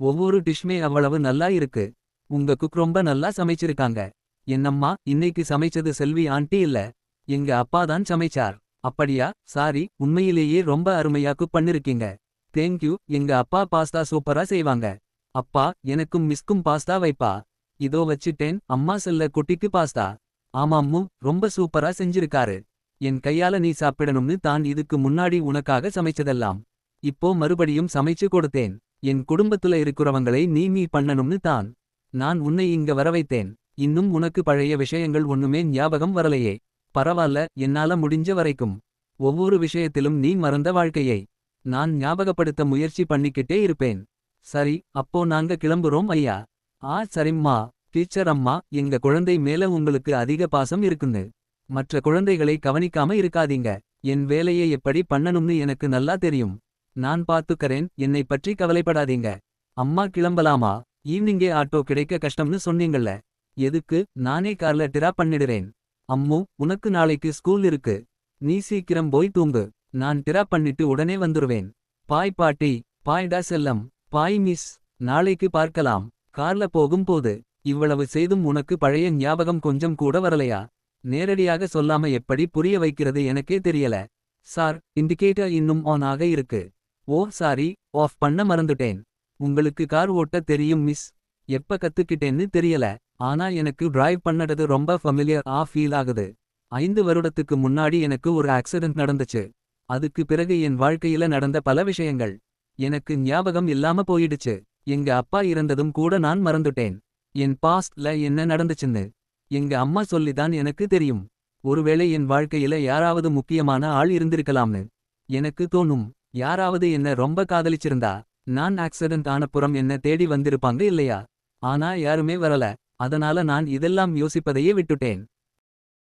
ஒவ்வொரு டிஷ்மே அவ்வளவு நல்லா இருக்கு. உங்க குக் ரொம்ப நல்லா சமைச்சிருக்காங்க. என்னம்மா இன்னைக்கு சமைச்சது செல்வி ஆண்டி இல்ல. எங்க அப்பா தான் சமைச்சார். அப்படியா, சாரி, உண்மையிலேயே ரொம்ப அருமையா குக் பண்ணிருக்கீங்க. தேங்க்யூ. எங்க அப்பா பாஸ்தா சூப்பரா செய்வாங்க. அப்பா, எனக்கும் மிஸ்க்கும் பாஸ்தா வைப்பா. இதோ வச்சிட்டேன். அம்மா செல்ல குட்டிக்கு பாஸ்தா. ஆமாம்மு, ரொம்ப சூப்பரா செஞ்சிருக்காரு. என் கையால நீ சாப்பிடணும்னு தான் இதுக்கு முன்னாடி உனக்காக சமைச்சதெல்லாம். இப்போ மறுபடியும் சமைச்சு கொடுத்தேன். என் குடும்பத்துல இருக்கிறவங்களை நீ பண்ணணும்னு தான் நான் உன்னை இங்க வரவைத்தேன். இன்னும் உனக்கு பழைய விஷயங்கள் ஒண்ணுமே ஞாபகம் வரலையே. பரவால்ல, என்னால முடிஞ்ச வரைக்கும். ஒவ்வொரு விஷயத்திலும் நீ மறந்த வாழ்க்கையை நான் ஞாபகப்படுத்த முயற்சி பண்ணிக்கிட்டே இருப்பேன். சரி, அப்போ நாங்க கிளம்புறோம் ஐயா. சரிம்மா. டீச்சர் அம்மா, எங்க குழந்தை மேல உங்களுக்கு அதிக பாசம் இருக்குன்னு. மற்ற குழந்தைகளை கவனிக்காம இருக்காதீங்க. என் வேலையை எப்படி பண்ணணும்னு எனக்கு நல்லா தெரியும். நான் பாத்துக்கறேன், என்னை பற்றி கவலைப்படாதீங்க. அம்மா கிளம்பலாமா? ஈவ்னிங்கே ஆட்டோ கிடைக்க கஷ்டம்னு சொன்னீங்கல்ல. எதுக்கு, நானே கார்ல டிராப் பண்ணிடுறேன். அம்மு, உனக்கு நாளைக்கு ஸ்கூல் இருக்கு. நீ சீக்கிரம் போய் தூங்கு. நான் டிராப் பண்ணிட்டு உடனே வந்துருவேன். பாய் பாட்டி. பாய்டா செல்லம். பாய் மிஸ். நாளைக்கு பார்க்கலாம். கார்ல போகும்போது இவ்வளவு செய்தும் உனக்கு பழைய ஞாபகம் கொஞ்சம் கூட வரலையா? நேரடியாக சொல்லாம எப்படி புரிய வைக்கிறது எனக்கே தெரியல. சார், இண்டிகேட்டர் இன்னும் ஆன் ஆக இருக்கு. ஓ சாரி, ஆஃப் பண்ண மறந்துட்டேன். உங்களுக்கு கார் ஓட்ட தெரியும் மிஸ். எப்ப கத்துக்கிட்டேன்னு தெரியல. ஆனா எனக்கு டிரைவ் பண்ணறது ரொம்ப ஃபெமிலியர் ஃபீல் ஆகுது. 5 வருடத்துக்கு முன்னாடி எனக்கு ஒரு ஆக்சிடென்ட் நடந்துச்சு. அதுக்கு பிறகு என் வாழ்க்கையில நடந்த பல விஷயங்கள் எனக்கு ஞாபகம் இல்லாம போயிடுச்சு. எங்க அப்பா இறந்ததும் கூட நான் மறந்துட்டேன். என் பாஸ்ட்ல என்ன நடந்துச்சுன்னு எங்க அம்மா சொல்லிதான் எனக்கு தெரியும். ஒருவேளை என் வாழ்க்கையில யாராவது முக்கியமான ஆள் இருந்திருக்கலாம்னு எனக்கு தோணும். யாராவது என்ன ரொம்ப காதலிச்சிருந்தா நான் ஆக்சிடென்ட் ஆனப்புறம் என்ன தேடி வந்திருப்பாங்க இல்லையா? ஆனா யாருமே வரல. அதனால நான் இதெல்லாம் யோசிப்பதையே விட்டுட்டேன்.